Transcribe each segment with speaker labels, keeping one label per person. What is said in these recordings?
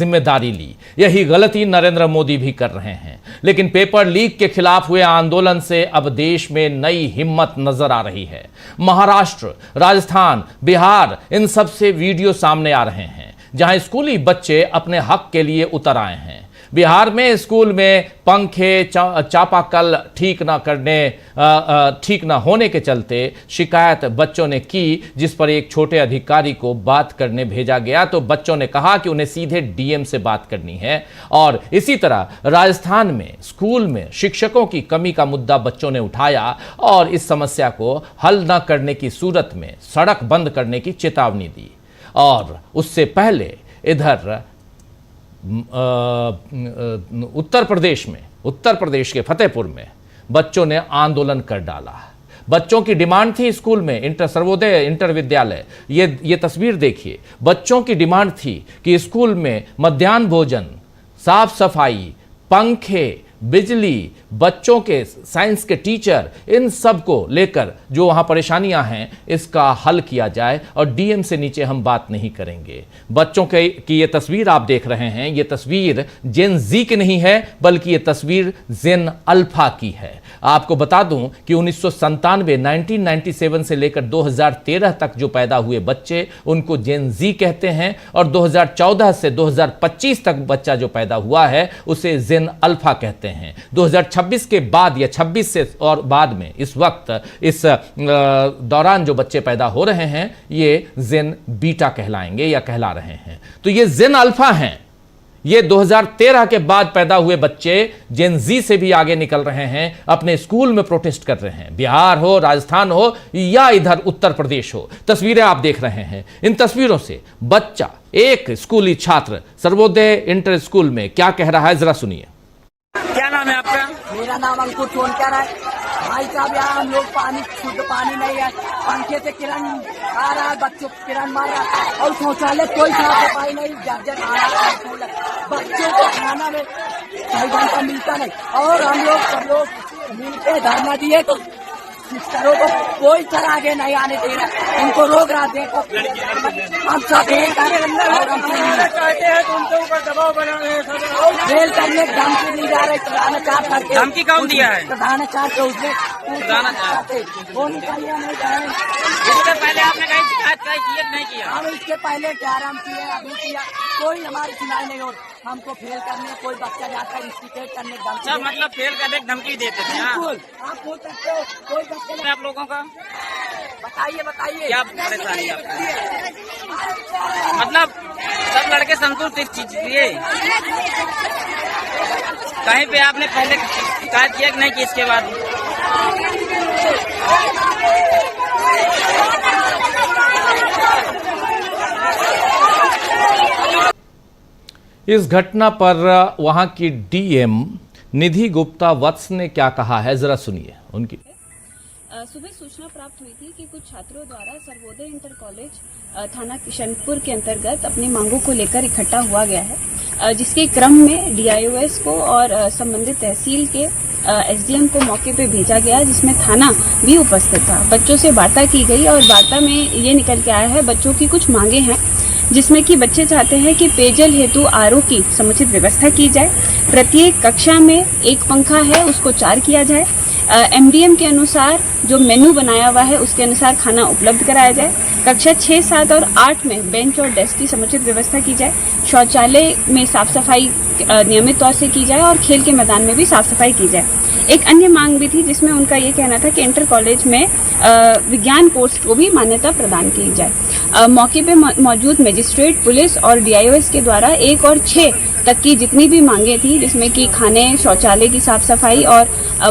Speaker 1: जिम्मेदारी ली। यही गलती नरेंद्र मोदी भी कर रहे हैं। लेकिन पेपर लीक के खिलाफ हुए आंदोलन से अब देश में नई हिम्मत नजर आ रही है। महाराष्ट्र, राजस्थान, बिहार, इन सब से वीडियो सामने आ रहे हैं जहां स्कूली बच्चे अपने हक के लिए उतर आए हैं। बिहार में स्कूल में पंखे, चापाकल ठीक न होने के चलते शिकायत बच्चों ने की, जिस पर एक छोटे अधिकारी को बात करने भेजा गया तो बच्चों ने कहा कि उन्हें सीधे डीएम से बात करनी है। और इसी तरह राजस्थान में स्कूल में शिक्षकों की कमी का मुद्दा बच्चों ने उठाया और इस समस्या को हल न करने की सूरत में सड़क बंद करने की चेतावनी दी। और उससे पहले इधर उत्तर प्रदेश के फतेहपुर में बच्चों ने आंदोलन कर डाला। बच्चों की डिमांड थी स्कूल में सर्वोदय इंटर विद्यालय, ये तस्वीर देखिए। बच्चों की डिमांड थी कि स्कूल में मध्याह्न भोजन, साफ सफाई, पंखे, बिजली, बच्चों के साइंस के टीचर, इन सब को लेकर जो वहां परेशानियां हैं इसका हल किया जाए और डीएम से नीचे हम बात नहीं करेंगे। बच्चों की ये तस्वीर आप देख रहे हैं, ये तस्वीर जेन जी की नहीं है बल्कि ये तस्वीर जेन अल्फा की है। आपको बता दूं कि 1997 से लेकर 2013 तक जो पैदा हुए बच्चे उनको जेन जी कहते हैं और 2014 से 2025 तक बच्चा जो पैदा हुआ है उसे जेन अल्फा कहते हैं। 2026 के बाद या 26 से और बाद में इस वक्त इस दौरान जो बच्चे पैदा हो रहे हैं ये जेन बीटा कहलाएंगे या कहला रहे हैं। तो ये जेन अल्फा हैं। ये 2013 के बाद पैदा हुए बच्चे जेन जी से भी आगे निकल रहे हैं, अपने स्कूल में प्रोटेस्ट कर रहे हैं। बिहार हो, राजस्थान हो या इधर उत्तर प्रदेश हो, तस्वीरें आप देख रहे हैं। इन तस्वीरों से बच्चा, एक स्कूली छात्र सर्वोदय इंटर स्कूल में क्या कह रहा है, जरा सुनिए।
Speaker 2: क्या नाम है आपका?
Speaker 3: मेरा नाम अंकुर सोनकर है। भाई साहब यहाँ हम लोग शुद्ध पानी नहीं है, पंखे से किरण आ रहा है, बच्चों को किरण मार रहा है और शौचालय कोई साफ सफाई नहीं, जर्जर आ रहा है। बच्चों को खाना में सही ढंग का मिलता नहीं और हम लोग सब लोग मिलकर धरना दिए तो सिस्टरों को कोई तरह आगे नहीं आने दे रहा, उनको रोक रहा। देखो हम सब
Speaker 2: चाहते हैं तो उनके ऊपर दबाव बना रहे हैं।
Speaker 3: खेल करने धमकी दी जा रही, प्रधानाचार्य करके।
Speaker 2: धमकी कौन दिया है?
Speaker 3: प्रधानाचार्य के उसमें
Speaker 2: इससे पहले आपने कहीं शिकायत की नहीं किया?
Speaker 3: हम इसके पहले 11 किए, अभी किया, कोई हमारी सुनाई नहीं हो। हमको फेल करने कोई बच्चा जाता है इंस्टीट्यूट करने
Speaker 2: अच्छा, मतलब फेल करने की धमकी देते थे?
Speaker 3: बिल्कुल, आप पूछ सकते हो। कोई बच्चा
Speaker 2: आप लोगों का
Speaker 3: बताइए
Speaker 2: क्या परेशानी है आपकी? मतलब सब लड़के संतुष्ट इस चीज लिए? कहीं पे आपने पहले शिकायत किया कि नहीं कि इसके बाद?
Speaker 1: इस घटना पर वहां की डीएम निधि गुप्ता वत्स ने क्या कहा है, जरा सुनिए उनकी।
Speaker 4: सुबह सूचना प्राप्त हुई थी कि कुछ छात्रों द्वारा सर्वोदय इंटर कॉलेज थाना किशनपुर के अंतर्गत अपनी मांगों को लेकर इकट्ठा हुआ गया है, जिसके क्रम में डीआईओएस को और संबंधित तहसील के एसडीएम को मौके पे भेजा गया, जिसमें थाना भी उपस्थित था। बच्चों से वार्ता की गई और वार्ता में ये निकल के आया है बच्चों की कुछ मांगे हैं, जिसमें कि बच्चे चाहते हैं कि पेयजल हेतु आरओ की समुचित व्यवस्था की जाए, प्रत्येक कक्षा में एक पंखा है उसको 4 किया जाए, एमडीएम के अनुसार जो मेनू बनाया हुआ है उसके अनुसार खाना उपलब्ध कराया जाए, कक्षा 6, 7 और 8 में बेंच और डेस्क की समुचित व्यवस्था की जाए, शौचालय में साफ सफाई नियमित तौर से की जाए और खेल के मैदान में भी साफ सफाई की जाए। एक अन्य मांग भी थी जिसमें उनका ये कहना था कि इंटर कॉलेज में विज्ञान कोर्स को भी मान्यता प्रदान की जाए। मौके पे मौजूद मजिस्ट्रेट, पुलिस और डीआईओएस के द्वारा 1 और 6 तक की जितनी भी मांगे थी, जिसमें कि खाने, शौचालय की साफ सफाई और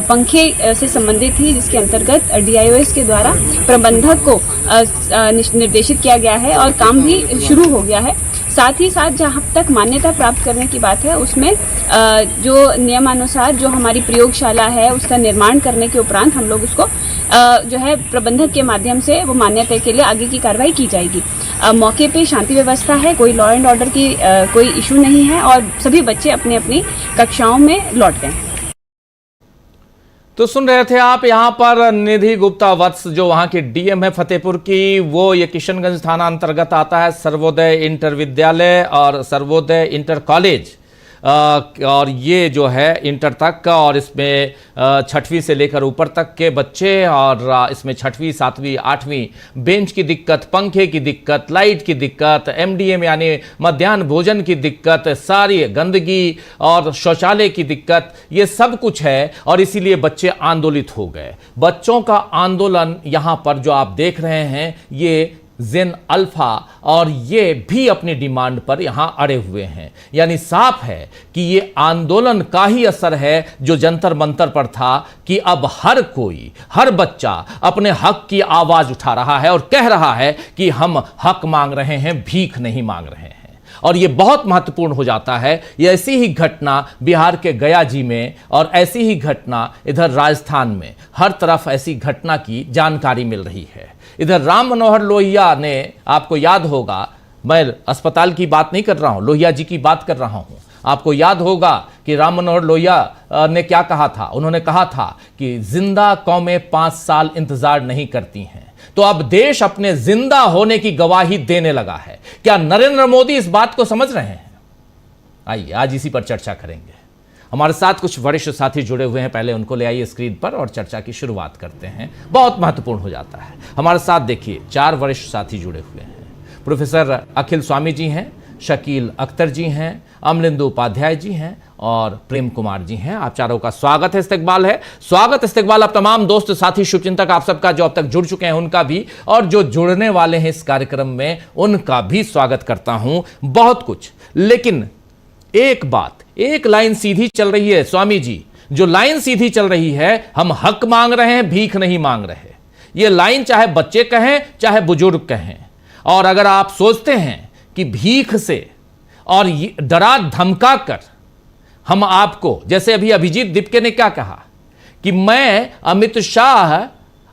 Speaker 4: पंखे से संबंधित थी, जिसके अंतर्गत डीआईओएस के द्वारा प्रबंधक को निर्देशित किया गया है और काम भी शुरू हो गया है। साथ ही साथ जहां तक मान्यता प्राप्त करने की बात है उसमें जो नियमानुसार जो हमारी प्रयोगशाला है उसका निर्माण करने के उपरांत हम लोग उसको जो है प्रबंधक के माध्यम से वो मान्यता के लिए आगे की कार्रवाई की जाएगी। मौके पे शांति व्यवस्था है, कोई लॉ एंड ऑर्डर की कोई इशू नहीं है और सभी बच्चे अपनी अपनी कक्षाओं में लौट गए।
Speaker 1: तो सुन रहे थे आप यहाँ पर निधि गुप्ता वत्स, जो वहाँ की डीएम है फतेहपुर की, वो ये किशनगंज थाना अंतर्गत आता है, सर्वोदय इंटर विद्यालय और सर्वोदय इंटर कॉलेज, और ये जो है इंटर तक का, और इसमें 6वीं से लेकर ऊपर तक के बच्चे, और इसमें 6वीं 7वीं 8वीं बेंच की दिक्कत, पंखे की दिक्कत, लाइट की दिक्कत, एमडीएम यानी मध्याह्न भोजन की दिक्कत, सारी गंदगी और शौचालय की दिक्कत, ये सब कुछ है। और इसीलिए बच्चे आंदोलित हो गए। बच्चों का आंदोलन यहाँ पर जो आप देख रहे हैं, ये जेन अल्फा और ये भी अपनी डिमांड पर यहां अड़े हुए हैं। यानी साफ है कि ये आंदोलन का ही असर है जो जंतर मंतर पर था, कि अब हर कोई, हर बच्चा अपने हक की आवाज उठा रहा है और कह रहा है कि हम हक मांग रहे हैं, भीख नहीं मांग रहे हैं। और ये बहुत महत्वपूर्ण हो जाता है। ये ऐसी ही घटना बिहार के गया जी में, और ऐसी ही घटना इधर राजस्थान में, हर तरफ ऐसी घटना की जानकारी मिल रही है। इधर राम मनोहर लोहिया ने, आपको याद होगा, मैं अस्पताल की बात नहीं कर रहा हूं, लोहिया जी की बात कर रहा हूं। आपको याद होगा कि राम मनोहर लोहिया ने क्या कहा था। उन्होंने कहा था कि जिंदा कौमें 5 साल इंतजार नहीं करती हैं। तो अब देश अपने जिंदा होने की गवाही देने लगा है। क्या नरेंद्र मोदी इस बात को समझ रहे हैं? आइए आज इसी पर चर्चा करेंगे। हमारे साथ कुछ वरिष्ठ साथी जुड़े हुए हैं, पहले उनको ले आइए स्क्रीन पर और चर्चा की शुरुआत करते हैं। बहुत महत्वपूर्ण हो जाता है। हमारे साथ देखिए 4 वरिष्ठ साथी जुड़े हुए हैं। प्रोफेसर अखिल स्वामी जी हैं, शकील अख्तर जी हैं, अमलिंदु उपाध्याय जी हैं और प्रेम कुमार जी हैं। आप चारों का स्वागत है, इस्तकबाल आप तमाम दोस्त साथी शुभचिंतक आप सबका जो अब तक जुड़ चुके हैं उनका भी, और जो जुड़ने वाले हैं इस कार्यक्रम में उनका भी स्वागत करता हूं। बहुत कुछ, लेकिन एक बात, एक लाइन सीधी चल रही है स्वामी जी, जो लाइन सीधी चल रही है, हम हक मांग रहे हैं, भीख नहीं मांग रहे। ये लाइन चाहे बच्चे कहें चाहे बुजुर्ग कहें। और अगर आप सोचते हैं कि भीख से और डरा धमका कर हम आपको, जैसे अभी अभिजीत दीपके ने क्या कहा कि मैं अमित शाह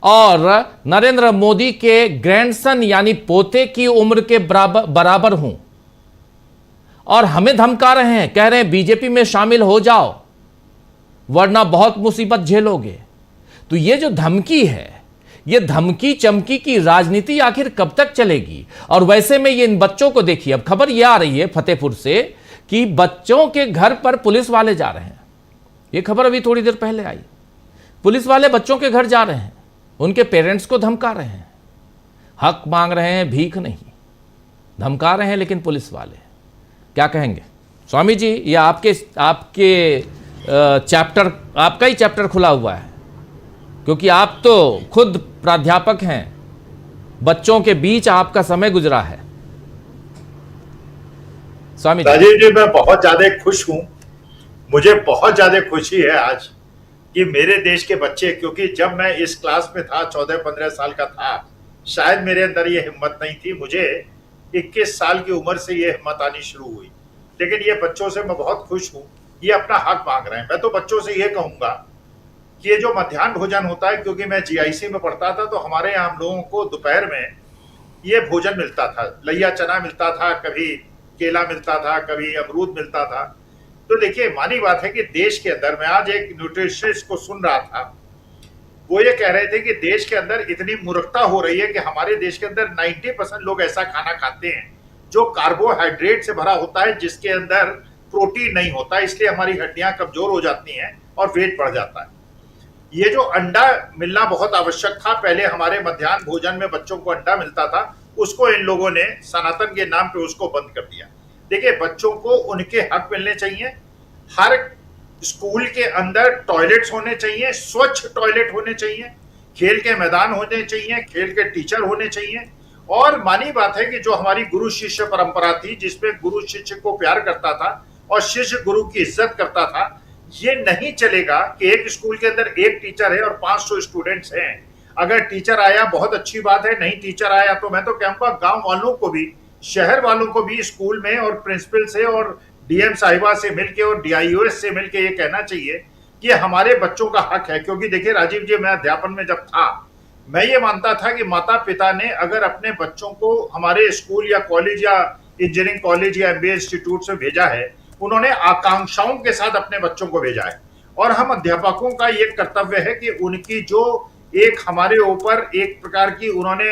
Speaker 1: और नरेंद्र मोदी के ग्रैंडसन यानी पोते की उम्र के बराबर हूं, और हमें धमका रहे हैं, कह रहे हैं बीजेपी में शामिल हो जाओ वरना बहुत मुसीबत झेलोगे। तो ये जो धमकी है, ये धमकी चमकी की राजनीति आखिर कब तक चलेगी? और वैसे में ये इन बच्चों को देखिए, अब खबर ये आ रही है फतेहपुर से कि बच्चों के घर पर पुलिस वाले जा रहे हैं। ये खबर अभी थोड़ी देर पहले आई। पुलिस वाले बच्चों के घर जा रहे हैं, उनके पेरेंट्स को धमका रहे हैं, हक मांग रहे हैं, भीख नहीं, धमका रहे हैं। लेकिन पुलिस वाले क्या कहेंगे स्वामी जी? या आपके चैप्टर, आपका ही चैप्टर खुला हुआ है, क्योंकि आप तो खुद प्राध्यापक हैं, बच्चों के बीच आपका समय गुजरा है। स्वामी
Speaker 5: राजीव जी, मैं बहुत ज्यादा खुश हूं। मुझे बहुत ज्यादा खुशी है आज कि मेरे देश के बच्चे, क्योंकि जब मैं इस क्लास में था, 14-15 साल का था, शायद मेरे अंदर ये हिम्मत नहीं थी। मुझे 21 साल की उम्र से ये हिम्मत आनी शुरू हुई। लेकिन ये बच्चों से मैं बहुत खुश हूं, ये अपना हक मांग रहे हैं। मैं तो बच्चों से ये कहूंगा कि ये जो मध्याह्न भोजन होता है, क्योंकि मैं जीआईसी में पढ़ता था, तो हमारे यहाँ हम लोगों को दोपहर में ये भोजन मिलता था, लैया चना मिलता था, कभी केला मिलता था, कभी अमरूद मिलता था। तो देखिए, मानी बात है कि देश के अंदर, मैं आज एक न्यूट्रिशनिस्ट को सुन रहा था, वो ये कह रहे थे कि देश के अंदर इतनी मूर्खता हो रही है कि हमारे देश के अंदर 90% लोग ऐसा खाना खाते हैं जो कार्बोहाइड्रेट से भरा होता है, जिसके अंदर प्रोटीन नहीं होता, इसलिए हमारी हड्डियां कमजोर हो जाती हैं और वेट बढ़ जाता है। ये जो अंडा मिलना बहुत आवश्यक था, पहले हमारे मध्याह्न भोजन में बच्चों को अंडा मिलता था, उसको इन लोगों ने सनातन के नाम पे उसको बंद कर दिया। देखिए, बच्चों को उनके हक मिलने चाहिए। हर स्कूल के अंदर टॉयलेट्स होने चाहिए, स्वच्छ टॉयलेट होने चाहिए, खेल के मैदान होने चाहिए, खेल के टीचर होने चाहिए। और मानी बात है कि जो हमारी गुरु शिष्य परंपरा थी, जिसमें गुरु शिष्य को प्यार करता था और शिष्य गुरु की इज्जत करता था, ये नहीं चलेगा कि एक स्कूल के अंदर एक टीचर है और 500 स्टूडेंट्स हैं। अगर टीचर आया बहुत अच्छी बात है, नहीं टीचर आया तो मैं तो कहूंगा गांव वालों को भी, शहर वालों को भी स्कूल में और प्रिंसिपल से और डीएम साहिबा से मिलके और डीआईओएस से मिलके ये कहना चाहिए कि हमारे बच्चों का हक है। क्योंकि देखिए राजीव जी, मैं अध्यापन में जब था, मैं ये मानता था कि माता पिता ने अगर अपने बच्चों को हमारे स्कूल या कॉलेज या इंजीनियरिंग कॉलेज या एमबीए इंस्टीट्यूट से भेजा है, उन्होंने आकांक्षाओं के साथ अपने बच्चों को भेजा है। और हम अध्यापकों का ये कर्तव्य है कि उनकी जो एक हमारे ऊपर एक प्रकार की उन्होंने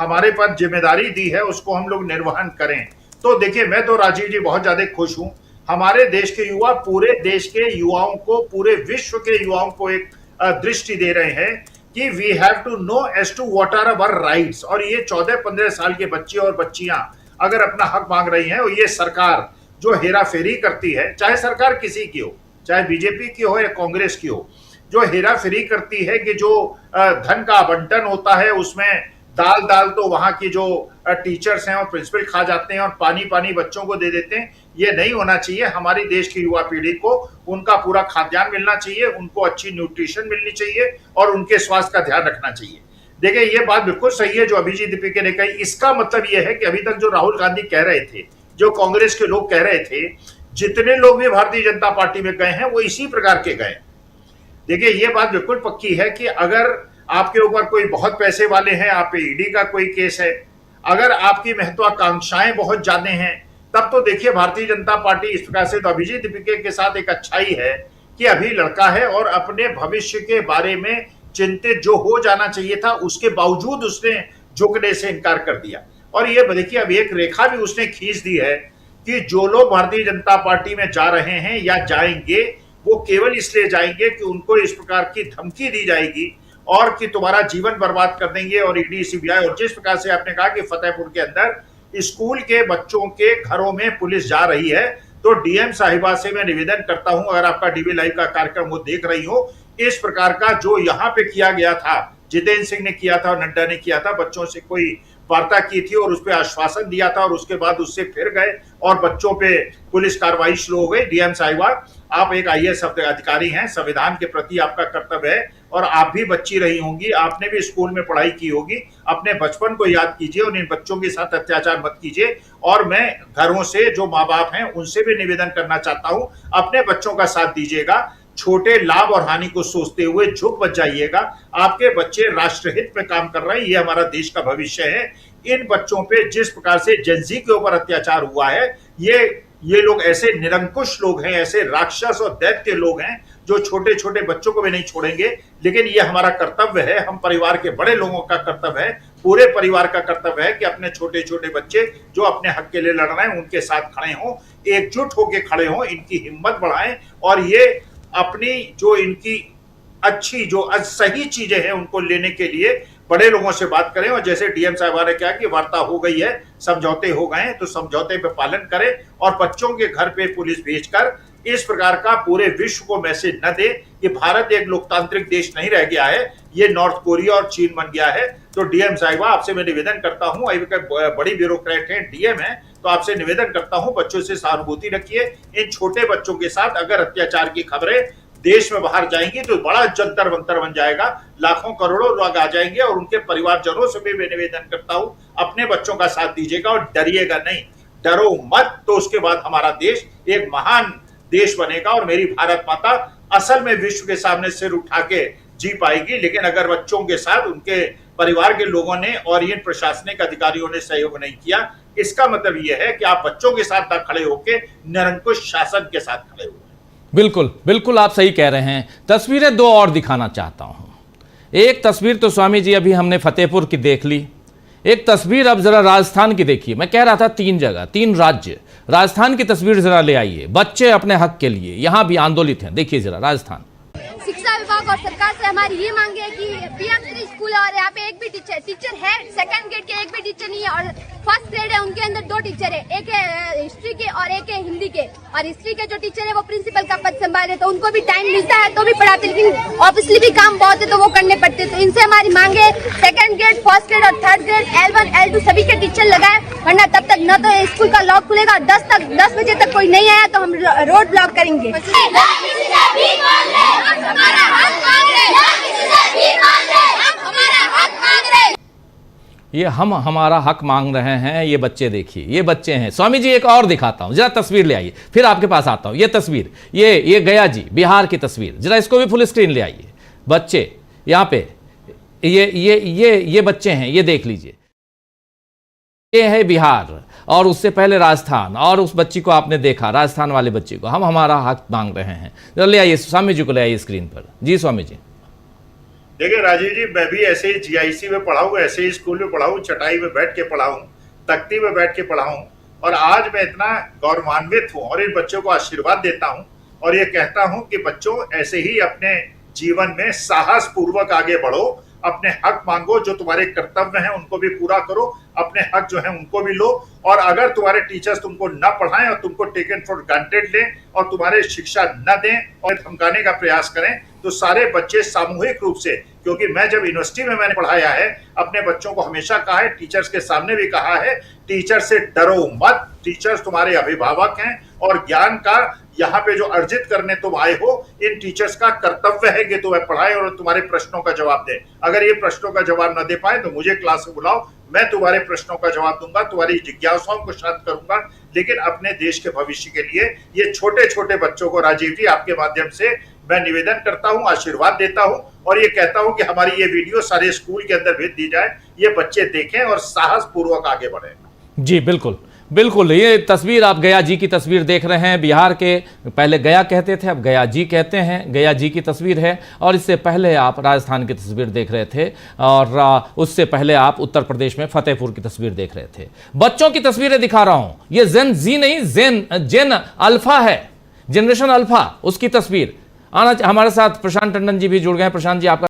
Speaker 5: हमारे पर जिम्मेदारी दी है उसको हम लोग निर्वहन करें। तो देखिए, मैं तो राजीव जी बहुत ज्यादा खुश हूं। हमारे देश के युवा पूरे देश के युवाओं को, पूरे विश्व के युवाओं को एक दृष्टि दे रहे हैं कि we have to know as to what are our rights. और ये 14-15 साल के बच्चे और बच्चियां अगर अपना हक मांग रही हैं, और ये सरकार जो हेरा फेरी करती है, चाहे सरकार किसी की हो, चाहे बीजेपी की हो या कांग्रेस की हो, जो हेरा फेरी करती है कि जो धन का आवंटन होता है उसमें दाल तो वहां की जो टीचर्स हैं और प्रिंसिपल खा जाते हैं और पानी बच्चों को दे देते हैं, ये नहीं होना चाहिए। हमारी देश की युवा पीढ़ी को उनका पूरा खाद्यान्न मिलना चाहिए, उनको अच्छी न्यूट्रिशन मिलनी चाहिए और उनके स्वास्थ्य का ध्यान रखना चाहिए। देखिए, ये बात बिल्कुल सही है जो अभिजीत दीपिका ने कही। इसका मतलब ये है कि अभी तक जो राहुल गांधी कह रहे थे, जो कांग्रेस के लोग कह रहे थे, जितने लोग भी भारतीय जनता पार्टी में गए हैं वो इसी प्रकार के गए। देखिए, ये बात बिल्कुल पक्की है कि अगर आपके ऊपर कोई बहुत पैसे वाले हैं, आप पे ईडी का कोई केस है, अगर आपकी महत्वाकांक्षाएं बहुत ज्यादा हैं, तब तो देखिए भारतीय जनता पार्टी इस प्रकार से। तो अभिजीत दीपिका के साथ एक अच्छाई है कि अभी लड़का है और अपने भविष्य के बारे में चिंतित जो हो जाना चाहिए था उसके बावजूद उसने झुकने से इनकार कर दिया। और ये देखिए, अब एक रेखा भी उसने खींच दी है कि जो लोग भारतीय जनता पार्टी में जा रहे हैं या जाएंगे, वो केवल इसलिए जाएंगे कि उनको इस प्रकार की धमकी दी जाएगी और कि तुम्हारा जीवन बर्बाद कर देंगे और ईडी सीबीआई। और जिस प्रकार से आपने कहा कि फतेहपुर के अंदर स्कूल के बच्चों के घरों में पुलिस जा रही है, तो डीएम साहिबा से मैं निवेदन करता हूं, अगर आपका डीवी लाइव का कार्यक्रम वो देख रही हो, इस प्रकार का जो यहाँ पे किया गया था, जितेंद्र सिंह ने किया था और नड्डा ने किया था, बच्चों से कोई वार्ता की थी और उस पर आश्वासन दिया था और उसके बाद उससे फिर गए और बच्चों पे पुलिस कार्रवाई शुरू हो गई। डीएम साहिबा, आप एक आईएएस अधिकारी हैं, संविधान के प्रति आपका कर्तव्य है और आप भी बच्ची रही होंगी, आपने भी स्कूल में पढ़ाई की होगी, अपने बचपन को याद कीजिए और इन बच्चों के साथ अत्याचार मत कीजिए। और मैं घरों से जो माँ बाप हैं उनसे भी निवेदन करना चाहता हूं, अपने बच्चों का साथ दीजिएगा, छोटे लाभ और हानि को सोचते हुए झुक मत जाइएगा। आपके बच्चे राष्ट्रहित में काम कर रहे हैं, ये हमारा देश का भविष्य है। इन बच्चों पे जिस प्रकार से जेनजी के ऊपर अत्याचार हुआ है, ये लोग ऐसे निरंकुश लोग हैं, ऐसे राक्षस और दैत्य लोग हैं जो छोटे छोटे बच्चों को भी नहीं छोड़ेंगे। लेकिन ये हमारा कर्तव्य है, हम परिवार के बड़े लोगों का कर्तव्य है, पूरे परिवार का कर्तव्य है कि अपने छोटे छोटे बच्चे जो अपने हक के लिए लड़ रहे हैं उनके साथ खड़े हों, एकजुट होकर खड़े हों, इनकी हिम्मत बढ़ाएं और ये अपनी जो इनकी अच्छी जो सही चीजें हैं उनको लेने के लिए बड़े लोगों से बात करें। और जैसे डीएम साहब ने कहा कि वार्ता हो गई है, समझौते हो गए हैं, तो समझौते पे पालन करें और बच्चों के घर पे पुलिस भेजकर इस प्रकार का पूरे विश्व को मैसेज न दे कि भारत एक लोकतांत्रिक देश नहीं रह गया है, ये नॉर्थ कोरिया और चीन बन गया है। तो डीएम साहिबा, आपसे मैं निवेदन करता हूं, बड़ी ब्यूरोक्रेट है, डीएम है, तो आपसे निवेदन करता हूं, बच्चों से सहानुभूति रखिए। इन छोटे बच्चों के साथ अगर अत्याचार की खबरें देश में बाहर जाएंगी तो बड़ा जंतर मंतर बन जाएगा, लाखों करोड़ों लोग आ जाएंगे। और उनके परिवारजनों से भी मैं निवेदन करता हूं, अपने बच्चों का साथ दीजिएगा और डरिएगा नहीं, डरो मत, तो उसके बाद हमारा देश एक महान देश बनेगा और मेरी भारत माता असल में विश्व के सामने सिर उठा के जी पाएगी। लेकिन अगर बच्चों के साथ उनके परिवार के लोगों ने और इन प्रशासनिक अधिकारियों ने सहयोग नहीं किया, इसका मतलब यह है कि आप बच्चों के साथ ना खड़े होकर निरंकुश शासन के साथ खड़े हुए।
Speaker 1: बिल्कुल बिल्कुल, आप सही कह रहे हैं। तस्वीरें दो और दिखाना चाहता हूं। एक तस्वीर तो स्वामी जी अभी हमने फतेहपुर की देख ली, एक तस्वीर अब जरा राजस्थान की देखिए। मैं कह रहा था 3 जगह 3 राज्य, राजस्थान की तस्वीर जरा ले आइए। बच्चे अपने हक के लिए यहां भी आंदोलित हैं, देखिए जरा राजस्थान।
Speaker 6: शिक्षा विभाग और सरकार से हमारी ये मांग है कि PM3 स्कूल है और यहाँ पे एक भी टीचर है, सेकंड ग्रेड के एक भी टीचर नहीं है और फर्स्ट ग्रेड है उनके अंदर 2 टीचर है, एक है हिस्ट्री के और एक है हिंदी के। और हिस्ट्री के जो टीचर है वो प्रिंसिपल का पद संभाले, तो उनको भी टाइम मिलता है तो भी पढ़ाते, लेकिन ऑब्वियसली भी काम बहुत है तो वो करने पड़ते। तो इनसे हमारी मांग है सेकंड ग्रेड, फर्स्ट ग्रेड और थर्ड ग्रेड L1 L2 सभी के टीचर लगाए, वरना तब तक न तो स्कूल का लॉक खुलेगा, 10 बजे तक कोई नहीं आया तो हम रोड ब्लॉक करेंगे।
Speaker 1: ये हम हमारा हक मांग रहे हैं, ये बच्चे देखिए, ये बच्चे हैं। स्वामी जी एक और दिखाता हूं, जरा तस्वीर ले आइए, फिर आपके पास आता हूं। ये तस्वीर, ये गया जी बिहार की तस्वीर, जरा इसको भी फुल स्क्रीन ले आइए। बच्चे यहाँ पे ये बच्चे हैं, ये देख लीजिए, ये है बिहार और उससे पहले राजस्थान, और उस बच्ची को आपने देखा, राजस्थान वाले बच्ची को, हम हमारा हक मांग रहे हैं। तो ले आइए स्वामी जी को, ले आइए स्क्रीन पर। जी स्वामी जी।
Speaker 5: देखिए राजीव जी, मैं भी ऐसे ही GIC में पढ़ा हूँ, ऐसे ही स्कूल में पढ़ा हूँ, चटाई में बैठ के पढ़ा हूँ, तख्ती में बैठ के पढ़ा हूँ, और आज मैं इतना गौरवान्वित हूँ और इन बच्चों को आशीर्वाद देता हूँ और ये कहता हूँ कि बच्चों ऐसे ही अपने जीवन में साहस पूर्वक आगे बढ़ो, अपने हक मांगो, जो तुम्हारे कर्तव्य हैं उनको भी पूरा करो, अपने हक जो है उनको भी लो। और अगर तुम्हारे टीचर्स तुमको न पढ़ाएं और तुमको टेकन फॉर ग्रांटेड लें और तुम्हारे शिक्षा न दें और धमकाने का प्रयास करें, तो सारे बच्चे सामूहिक रूप से, क्योंकि मैं जब यूनिवर्सिटी में मैंने पढ़ाया है, अपने बच्चों को हमेशा कहा है, टीचर्स के सामने भी कहा है, टीचर से डरो मत, टीचर्स तुम्हारे अभिभावक हैं और ज्ञान का यहाँ पे जो अर्जित करने तुम आए हो, इन टीचर्स का कर्तव्य है कि तुम्हें पढ़ाए और तुम्हारे प्रश्नों का जवाब दे। अगर ये प्रश्नों का जवाब न दे पाए तो मुझे क्लास में बुलाओ, मैं तुम्हारे प्रश्नों का जवाब दूंगा, तुम्हारी जिज्ञासाओं को शांत करूंगा। लेकिन अपने देश के भविष्य के लिए ये छोटे छोटे बच्चों को राजीव जी आपके माध्यम से मैं निवेदन करता हूं, आशीर्वाद देता हूं और ये कहता हूं कि हमारी ये वीडियो सारे स्कूल के अंदर भेज दी जाए, ये बच्चे देखें और साहस पूर्वक आगे बढ़े।
Speaker 1: जी बिल्कुल बिल्कुल। ये तस्वीर आप गया जी की तस्वीर देख रहे हैं, बिहार के, पहले गया कहते थे अब गया जी कहते हैं, गया जी की तस्वीर है। और इससे पहले आप राजस्थान की तस्वीर देख रहे थे और उससे पहले आप उत्तर प्रदेश में फतेहपुर की तस्वीर देख रहे थे। बच्चों की तस्वीरें दिखा रहा हूं, ये जेन जी नहीं, जेन अल्फा है, जनरेशन अल्फा, उसकी तस्वीर। हमारे साथ प्रशांत टंडन जी भी जुड़ गए हैं। प्रशांत जी, आपका